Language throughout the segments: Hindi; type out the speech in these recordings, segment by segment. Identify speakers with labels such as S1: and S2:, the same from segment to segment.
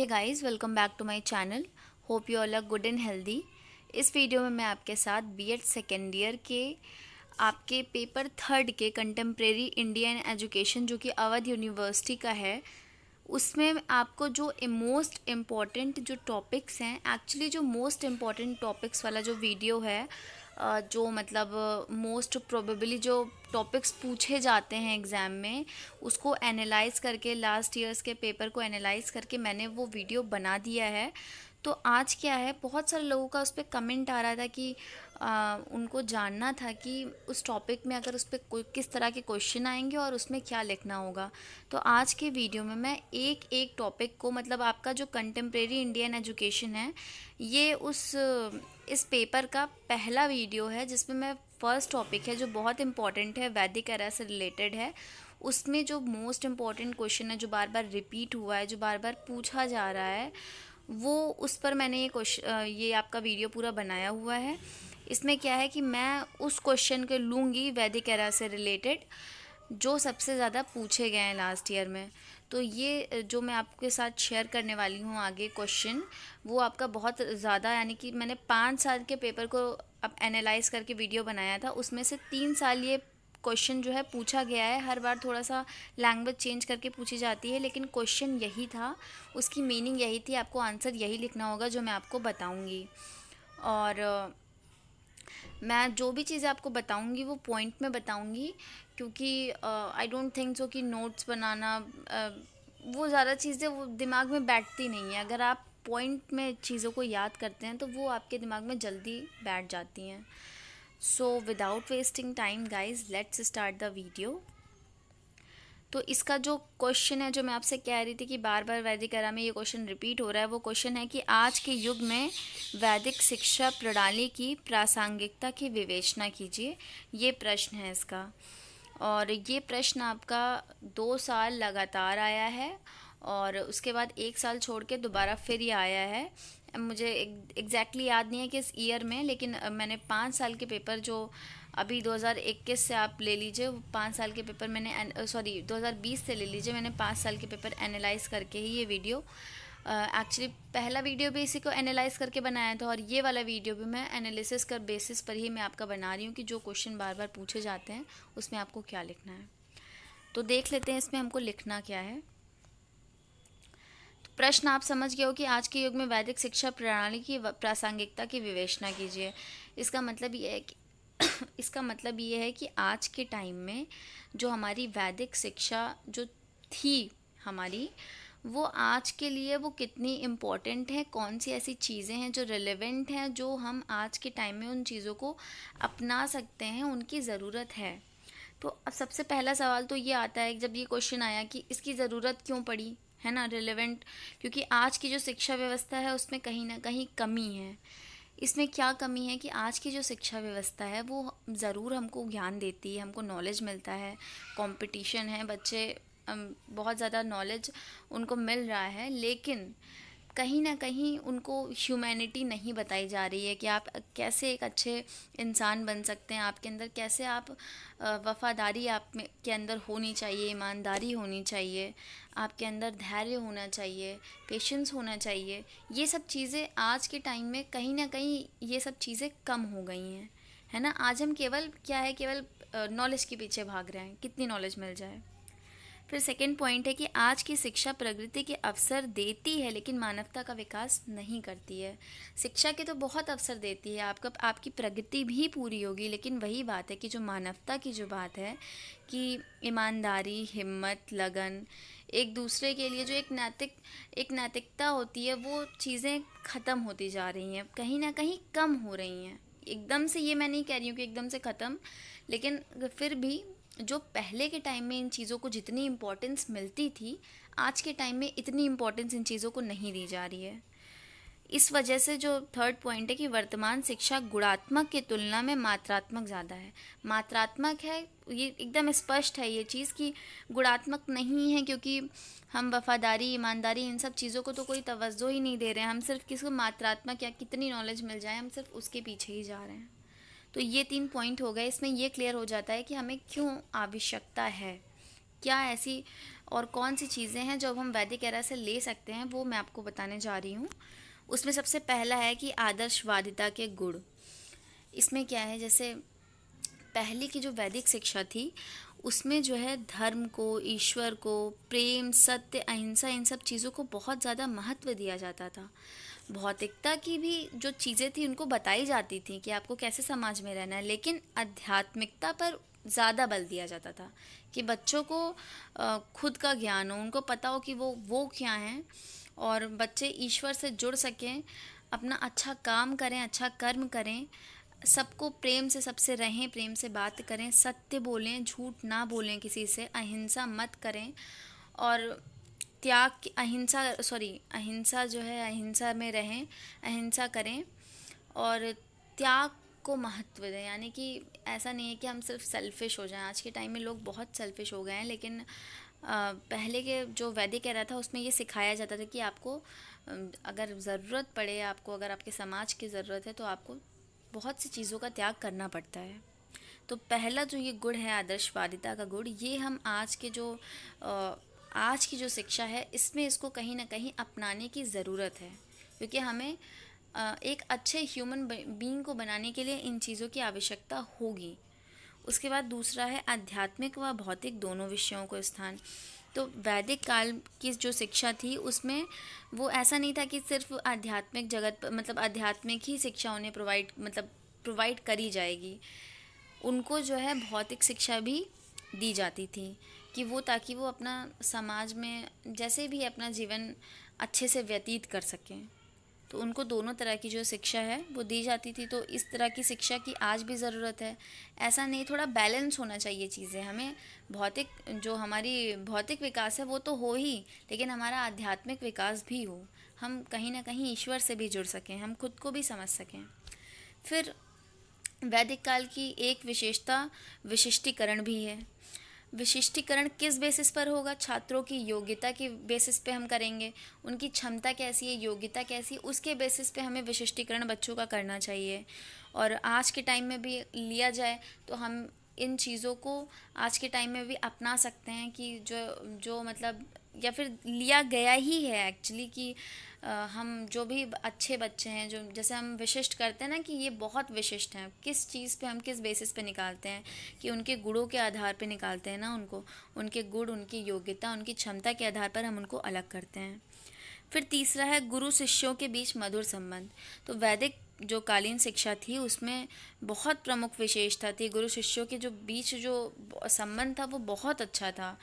S1: Guys, welcome back to my channel. Hope you all are good and healthy. इस वीडियो में मैं आपके साथ बीएड सेकेंड ईयर के आपके पेपर थर्ड के कंटेम्प्रेरी इंडियन एजुकेशन जो कि अवध यूनिवर्सिटी का है, उसमें आपको जो मोस्ट इम्पॉर्टेंट जो टॉपिक्स हैं, एक्चुअली जो मोस्ट इम्पॉर्टेंट टॉपिक्स वाला जो वीडियो है, जो मतलब मोस्ट प्रोबेबली जो टॉपिक्स पूछे जाते हैं एग्ज़ाम में, उसको एनालाइज करके लास्ट ईयर्स के पेपर को एनालाइज करके मैंने वो वीडियो बना दिया है। तो आज क्या है, बहुत सारे लोगों का उस पर कमेंट आ रहा था कि उनको जानना था कि उस टॉपिक में अगर उस पर कोई किस तरह के क्वेश्चन आएंगे और उसमें क्या लिखना होगा। तो आज के वीडियो में मैं एक एक टॉपिक को, मतलब आपका जो कंटेम्प्रेरी इंडियन एजुकेशन है, ये इस पेपर का पहला वीडियो है जिसमें मैं फर्स्ट टॉपिक है जो बहुत इंपॉर्टेंट है, वैदिक एरा से रिलेटेड है। उसमें जो मोस्ट इम्पॉर्टेंट क्वेश्चन है, जो बार बार रिपीट हुआ है, जो बार बार पूछा जा रहा है, वो उस पर मैंने ये आपका वीडियो पूरा बनाया हुआ है। इसमें क्या है कि मैं उस क्वेश्चन के लूँगी वैदिक एरा से रिलेटेड जो सबसे ज़्यादा पूछे गए हैं लास्ट ईयर में। तो ये जो मैं आपके साथ शेयर करने वाली हूँ आगे क्वेश्चन, वो आपका बहुत ज़्यादा, यानी कि मैंने 5 साल के पेपर को अब एनालाइज करके वीडियो बनाया था, उसमें से 3 साल ये क्वेश्चन जो है पूछा गया है। हर बार थोड़ा सा लैंग्वेज चेंज करके पूछी जाती है, लेकिन क्वेश्चन यही था, उसकी मीनिंग यही थी, आपको आंसर यही लिखना होगा जो मैं आपको बताऊँगी। और मैं जो भी चीज़ें आपको बताऊंगी वो पॉइंट में बताऊंगी, क्योंकि आई डोंट थिंक सो कि नोट्स बनाना वो ज़्यादा चीज़ें वो दिमाग में बैठती नहीं है। अगर आप पॉइंट में चीज़ों को याद करते हैं तो वो आपके दिमाग में जल्दी बैठ जाती हैं। So without wasting time guys, let's start the video. तो इसका जो क्वेश्चन है, जो मैं आपसे कह रही थी कि बार बार वैदिक एरा में ये क्वेश्चन रिपीट हो रहा है, वो क्वेश्चन है कि आज के युग में वैदिक शिक्षा प्रणाली की प्रासंगिकता की विवेचना कीजिए। ये प्रश्न है इसका। और ये प्रश्न आपका 2 साल लगातार आया है और उसके बाद 1 साल छोड़ के दोबारा फिर ये आया है। मुझे एग्जैक्टली याद नहीं है कि इस ईयर में, लेकिन मैंने 5 साल के पेपर जो अभी 2021 से आप ले लीजिए, 5 साल के पेपर मैंने, सॉरी 2020 से ले लीजिए, मैंने 5 साल के पेपर एनालाइज करके ही ये वीडियो, एक्चुअली पहला वीडियो भी इसी को एनालाइज करके बनाया था और ये वाला वीडियो भी मैं एनालिसिस कर बेसिस पर ही मैं आपका बना रही हूँ कि जो क्वेश्चन बार बार पूछे जाते हैं उसमें आपको क्या लिखना है। तो देख लेते हैं इसमें हमको लिखना क्या है। तो प्रश्न आप समझ गए हो कि आज के युग में वैदिक शिक्षा प्रणाली की प्रासंगिकता की विवेचना कीजिए। इसका मतलब ये है कि इसका मतलब ये है कि आज के टाइम में जो हमारी वैदिक शिक्षा जो थी हमारी, वो आज के लिए वो कितनी इम्पोर्टेंट है, कौन सी ऐसी चीज़ें हैं जो रिलेवेंट हैं, जो हम आज के टाइम में उन चीज़ों को अपना सकते हैं, उनकी ज़रूरत है। तो अब सबसे पहला सवाल तो ये आता है, जब ये क्वेश्चन आया कि इसकी ज़रूरत क्यों पड़ी, है ना, रिलेवेंट, क्योंकि आज की जो शिक्षा व्यवस्था है उसमें कहीं ना कहीं कमी है। इसमें क्या कमी है कि आज की जो शिक्षा व्यवस्था है वो ज़रूर हमको ज्ञान देती है, हमको नॉलेज मिलता है, कंपटीशन है, बच्चे बहुत ज़्यादा नॉलेज उनको मिल रहा है, लेकिन कहीं ना कहीं उनको ह्यूमैनिटी नहीं बताई जा रही है कि आप कैसे एक अच्छे इंसान बन सकते हैं, आपके अंदर कैसे आप वफ़ादारी आप में के अंदर होनी चाहिए, ईमानदारी होनी चाहिए, आपके अंदर धैर्य होना चाहिए, पेशेंस होना चाहिए। ये सब चीज़ें आज के टाइम में कहीं ना कहीं ये सब चीज़ें कम हो गई हैं, है ना। आज हम केवल क्या है, केवल नॉलेज के पीछे भाग रहे हैं, कितनी नॉलेज मिल जाए। फिर सेकेंड पॉइंट है कि आज की शिक्षा प्रगति के अवसर देती है लेकिन मानवता का विकास नहीं करती है। शिक्षा के तो बहुत अवसर देती है, आपकी प्रगति भी पूरी होगी, लेकिन वही बात है कि जो मानवता की जो बात है कि ईमानदारी, हिम्मत, लगन, एक दूसरे के लिए जो एक नैतिकता होती है, वो चीज़ें ख़त्म होती जा रही हैं, कहीं ना कहीं कम हो रही हैं। एकदम से ये मैं नहीं कह रही हूँ कि एकदम से ख़त्म, लेकिन फिर भी जो पहले के टाइम में इन चीज़ों को जितनी इम्पोर्टेंस मिलती थी, आज के टाइम में इतनी इम्पोर्टेंस इन चीज़ों को नहीं दी जा रही है। इस वजह से जो थर्ड पॉइंट है कि वर्तमान शिक्षा गुणात्मक की तुलना में मात्रात्मक ज़्यादा है। मात्रात्मक है, ये एकदम स्पष्ट है ये चीज़ कि गुणात्मक नहीं है, क्योंकि हम वफ़ादारी, ईमानदारी, इन सब चीज़ों को तो कोई तवज्जो ही नहीं दे रहे हैं। हम सिर्फ किसको मात्रात्मक या कितनी नॉलेज मिल जाए, हम सिर्फ उसके पीछे ही जा रहे हैं। तो ये 3 पॉइंट हो गए। इसमें ये क्लियर हो जाता है कि हमें क्यों आवश्यकता है क्या ऐसी और कौन सी चीज़ें हैं जो हम वैदिक एरा से ले सकते हैं, वो मैं आपको बताने जा रही हूँ। उसमें सबसे पहला है कि आदर्शवादिता के गुण। इसमें क्या है, जैसे पहले की जो वैदिक शिक्षा थी उसमें जो है धर्म को, ईश्वर को, प्रेम, सत्य, अहिंसा, इन सब चीज़ों को बहुत ज़्यादा महत्व दिया जाता था। भौतिकता की भी जो चीज़ें थी उनको बताई जाती थी कि आपको कैसे समाज में रहना है, लेकिन आध्यात्मिकता पर ज़्यादा बल दिया जाता था कि बच्चों को खुद का ज्ञान हो, उनको पता हो कि वो क्या हैं, और बच्चे ईश्वर से जुड़ सकें, अपना अच्छा काम करें, अच्छा कर्म करें, सबको प्रेम से सबसे रहें, प्रेम से बात करें, सत्य बोलें, झूठ ना बोलें किसी से, अहिंसा मत करें, और अहिंसा जो है, अहिंसा में रहें, अहिंसा करें, और त्याग को महत्व दें। यानी कि ऐसा नहीं है कि हम सिर्फ सेल्फिश हो जाएं। आज के टाइम में लोग बहुत सेल्फिश हो गए हैं, लेकिन पहले के जो वैदिक एरा था उसमें ये सिखाया जाता था कि आपको अगर ज़रूरत पड़े, आपको अगर आपके समाज की ज़रूरत है तो आपको बहुत सी चीज़ों का त्याग करना पड़ता है। तो पहला जो ये गुण है आदर्शवादिता का गुण, ये हम आज की जो शिक्षा है इसमें इसको कहीं ना कहीं अपनाने की ज़रूरत है, क्योंकि हमें एक अच्छे ह्यूमन बीइंग को बनाने के लिए इन चीज़ों की आवश्यकता होगी। उसके बाद दूसरा है आध्यात्मिक व भौतिक दोनों विषयों को स्थान। तो वैदिक काल की जो शिक्षा थी उसमें वो ऐसा नहीं था कि सिर्फ आध्यात्मिक जगत मतलब आध्यात्मिक ही शिक्षा उन्हें प्रोवाइड करी जाएगी। उनको जो है भौतिक शिक्षा भी दी जाती थी कि ताकि वो अपना समाज में जैसे भी अपना जीवन अच्छे से व्यतीत कर सकें। तो उनको दोनों तरह की जो शिक्षा है वो दी जाती थी। तो इस तरह की शिक्षा की आज भी ज़रूरत है। ऐसा नहीं, थोड़ा बैलेंस होना चाहिए चीज़ें। हमें हमारी भौतिक विकास है वो तो हो ही, लेकिन हमारा आध्यात्मिक विकास भी हो, हम कहीं ना कहीं ईश्वर से भी जुड़ सकें, हम खुद को भी समझ सकें। फिर वैदिक काल की एक विशेषता विशिष्टीकरण भी है। विशिष्टीकरण किस बेसिस पर होगा? छात्रों की योग्यता की बेसिस पे हम करेंगे, उनकी क्षमता कैसी है, योग्यता कैसी है, उसके बेसिस पे हमें विशिष्टीकरण बच्चों का करना चाहिए। और आज के टाइम में भी लिया जाए तो हम इन चीज़ों को आज के टाइम में भी अपना सकते हैं कि जो जो मतलब या फिर लिया गया ही है एक्चुअली कि हम जो भी अच्छे बच्चे हैं, जो जैसे हम विशिष्ट करते हैं ना कि ये बहुत विशिष्ट हैं, किस चीज़ पे हम किस बेसिस पे निकालते हैं कि उनके गुणों के आधार पे निकालते हैं ना उनको, उनके गुण, उनकी योग्यता, उनकी क्षमता के आधार पर हम उनको अलग करते हैं। फिर तीसरा है गुरु शिष्यों के बीच मधुर संबंध। तो वैदिक जो कालीन शिक्षा थी उसमें बहुत प्रमुख विशेषता थी, गुरु शिष्यों के जो बीच जो संबंध था वो बहुत अच्छा था।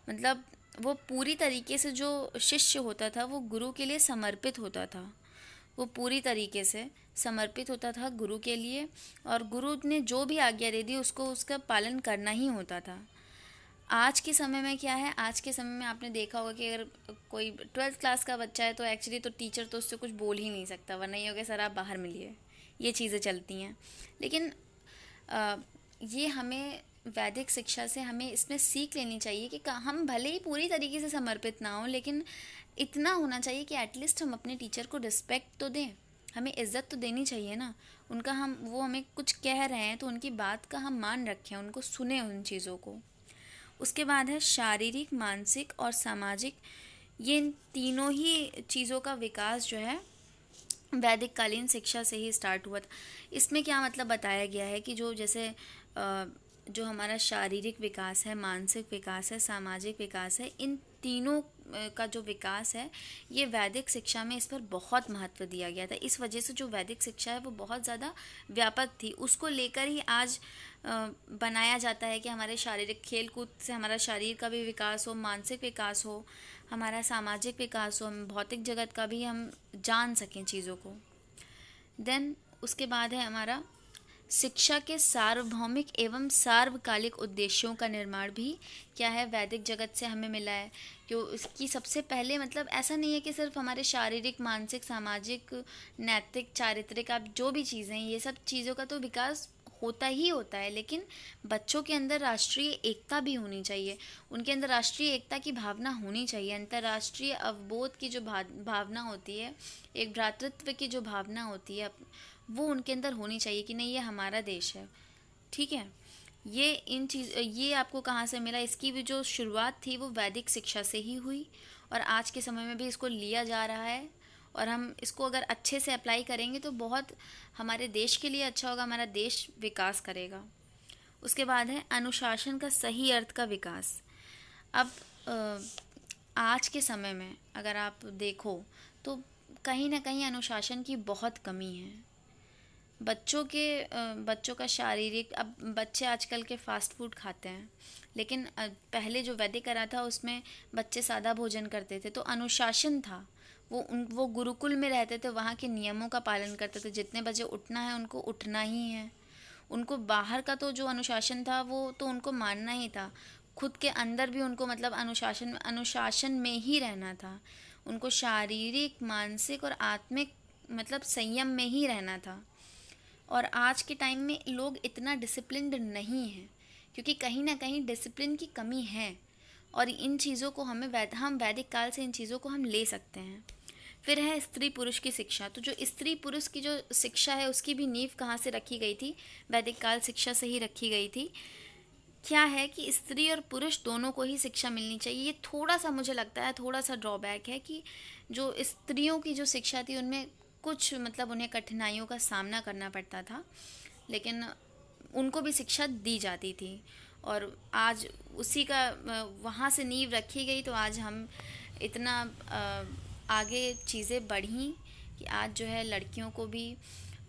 S1: मतलब वो पूरी तरीके से जो शिष्य होता था वो गुरु के लिए समर्पित होता था, वो पूरी तरीके से समर्पित होता था गुरु के लिए, और गुरु ने जो भी आज्ञा दे दी उसको उसका पालन करना ही होता था। आज के समय में क्या है, आज के समय में आपने देखा होगा कि अगर कोई 12th क्लास का बच्चा है तो एक्चुअली तो टीचर तो उससे कुछ बोल ही नहीं सकता, वरना ये हो गया सर आप बाहर मिलिए, ये चीज़ें चलती हैं। लेकिन ये हमें वैदिक शिक्षा से हमें इसमें सीख लेनी चाहिए कि हम भले ही पूरी तरीके से समर्पित ना हो, लेकिन इतना होना चाहिए कि एटलीस्ट हम अपने टीचर को रिस्पेक्ट तो दें, हमें इज़्ज़त तो देनी चाहिए ना उनका। वो हमें कुछ कह रहे हैं तो उनकी बात का हम मान रखें, उनको सुने उन चीज़ों को। उसके बाद है शारीरिक, मानसिक और सामाजिक, ये इन तीनों ही चीज़ों का विकास जो है वैदिक कालीन शिक्षा से ही स्टार्ट हुआ था। इसमें क्या मतलब बताया गया है कि जो हमारा शारीरिक विकास है, मानसिक विकास है, सामाजिक विकास है, इन तीनों का जो विकास है ये वैदिक शिक्षा में इस पर बहुत महत्व दिया गया था। इस वजह से जो वैदिक शिक्षा है वो बहुत ज़्यादा व्यापक थी, उसको लेकर ही आज बनाया जाता है कि हमारे शारीरिक खेल कूद से हमारा शरीर का भी विकास हो, मानसिक विकास हो, हमारा सामाजिक विकास हो, हम भौतिक जगत का भी हम जान सकें चीज़ों को। देन उसके बाद है हमारा शिक्षा के सार्वभौमिक एवं सार्वकालिक उद्देश्यों का निर्माण भी क्या है, वैदिक जगत से हमें मिला है। क्यों? इसकी सबसे पहले मतलब ऐसा नहीं है कि सिर्फ हमारे शारीरिक, मानसिक, सामाजिक, नैतिक, चारित्रिक, आप जो भी चीज़ें हैं ये सब चीज़ों का तो विकास होता ही होता है, लेकिन बच्चों के अंदर राष्ट्रीय एकता भी होनी चाहिए, उनके अंदर राष्ट्रीय एकता की भावना होनी चाहिए, अंतर्राष्ट्रीय अवबोध की जो भावना होती है, एक भ्रातृत्व की जो भावना होती है वो उनके अंदर होनी चाहिए कि नहीं ये हमारा देश है, ठीक है। ये आपको कहाँ से मिला? इसकी भी जो शुरुआत थी वो वैदिक शिक्षा से ही हुई, और आज के समय में भी इसको लिया जा रहा है। और हम इसको अगर अच्छे से अप्लाई करेंगे तो बहुत हमारे देश के लिए अच्छा होगा, हमारा देश विकास करेगा। उसके बाद है अनुशासन का सही अर्थ का विकास। अब आज के समय में अगर आप देखो तो कहीं ना कहीं अनुशासन की बहुत कमी है। बच्चों का शारीरिक, अब बच्चे आजकल के फास्ट फूड खाते हैं, लेकिन पहले जो वैदिक करा था उसमें बच्चे सादा भोजन करते थे, तो अनुशासन था। वो गुरुकुल में रहते थे, वहाँ के नियमों का पालन करते थे, जितने बजे उठना है उनको उठना ही है। उनको बाहर का तो जो अनुशासन था वो तो उनको मानना ही था, खुद के अंदर भी उनको मतलब अनुशासन में ही रहना था। उनको शारीरिक, मानसिक और आत्मिक मतलब संयम में ही रहना था। और आज के टाइम में लोग इतना डिसिप्लिन्ड नहीं हैं, क्योंकि कहीं ना कहीं डिसिप्लिन की कमी है। और इन चीज़ों को हम वैदिक काल से इन चीज़ों को हम ले सकते हैं। फिर है स्त्री पुरुष की शिक्षा। तो जो स्त्री पुरुष की जो शिक्षा है उसकी भी नींव कहाँ से रखी गई थी? वैदिक काल शिक्षा से ही रखी गई थी। क्या है कि स्त्री और पुरुष दोनों को ही शिक्षा मिलनी चाहिए। ये थोड़ा सा मुझे लगता है थोड़ा सा ड्रॉबैक है कि जो स्त्रियों की जो शिक्षा थी उनमें कुछ मतलब उन्हें कठिनाइयों का सामना करना पड़ता था, लेकिन उनको भी शिक्षा दी जाती थी। और आज उसी का वहाँ से नींव रखी गई, तो आज हम इतना आगे चीज़ें बढ़ी कि आज जो है लड़कियों को भी,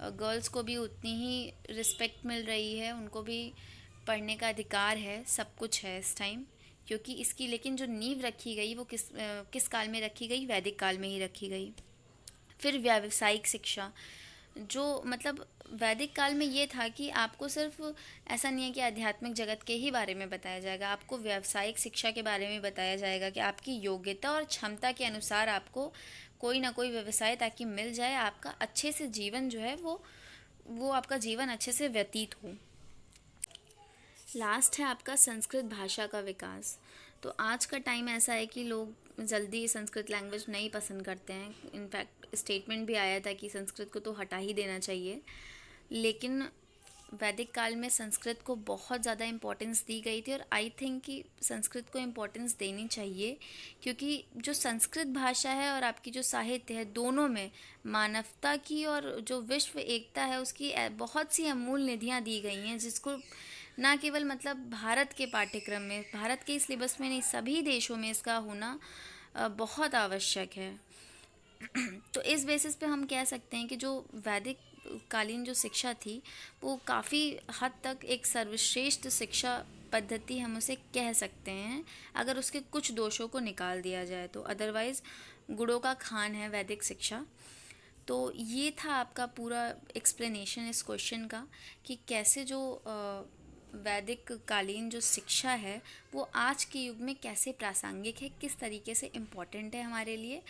S1: गर्ल्स को भी उतनी ही रिस्पेक्ट मिल रही है, उनको भी पढ़ने का अधिकार है, सब कुछ है इस टाइम। क्योंकि इसकी लेकिन जो नींव रखी गई वो किस काल में रखी गई? वैदिक काल में ही रखी गई। फिर व्यावसायिक शिक्षा, जो मतलब वैदिक काल में ये था कि आपको सिर्फ ऐसा नहीं है कि आध्यात्मिक जगत के ही बारे में बताया जाएगा, आपको व्यावसायिक शिक्षा के बारे में बताया जाएगा कि आपकी योग्यता और क्षमता के अनुसार आपको कोई ना कोई व्यवसाय ताकि मिल जाए, आपका अच्छे से जीवन जो है वो आपका जीवन अच्छे से व्यतीत हो। लास्ट है आपका संस्कृत भाषा का विकास। तो आज का टाइम ऐसा है कि लोग जल्दी संस्कृत लैंग्वेज नहीं पसंद करते हैं। इनफैक्ट स्टेटमेंट भी आया था कि संस्कृत को तो हटा ही देना चाहिए, लेकिन वैदिक काल में संस्कृत को बहुत ज़्यादा इम्पोर्टेंस दी गई थी। और आई थिंक कि संस्कृत को इम्पोर्टेंस देनी चाहिए, क्योंकि जो संस्कृत भाषा है और आपकी जो साहित्य है, दोनों में मानवता की और जो विश्व एकता है उसकी बहुत सी अमूल्य निधियाँ दी गई हैं, जिसको ना केवल मतलब भारत के पाठ्यक्रम में, भारत के सिलेबस में नहीं, सभी देशों में इसका होना बहुत आवश्यक है। तो इस बेसिस पे हम कह सकते हैं कि जो वैदिक कालीन जो शिक्षा थी वो काफ़ी हद तक एक सर्वश्रेष्ठ शिक्षा पद्धति हम उसे कह सकते हैं, अगर उसके कुछ दोषों को निकाल दिया जाए तो। अदरवाइज़ गुड़ों का खान है वैदिक शिक्षा। तो ये था आपका पूरा एक्सप्लेनेशन इस क्वेश्चन का कि कैसे जो वैदिक कालीन जो शिक्षा है वो आज के युग में कैसे प्रासंगिक है, किस तरीके से इम्पॉर्टेंट है हमारे लिए।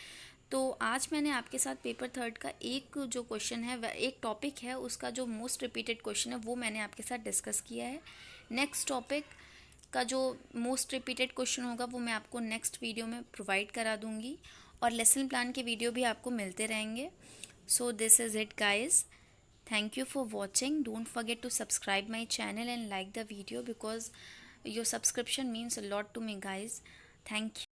S1: तो आज मैंने आपके साथ पेपर थर्ड का एक जो क्वेश्चन है, एक टॉपिक है, उसका जो मोस्ट रिपीटेड क्वेश्चन है वो मैंने आपके साथ डिस्कस किया है। नेक्स्ट टॉपिक का जो मोस्ट रिपीटेड क्वेश्चन होगा वो मैं आपको नेक्स्ट वीडियो में प्रोवाइड करा दूँगी, और लेसन प्लान के वीडियो भी आपको मिलते रहेंगे। So this is it guys, thank you for watching. Don't forget to subscribe my channel and like the video, because your subscription means a lot to me guys. Thank you.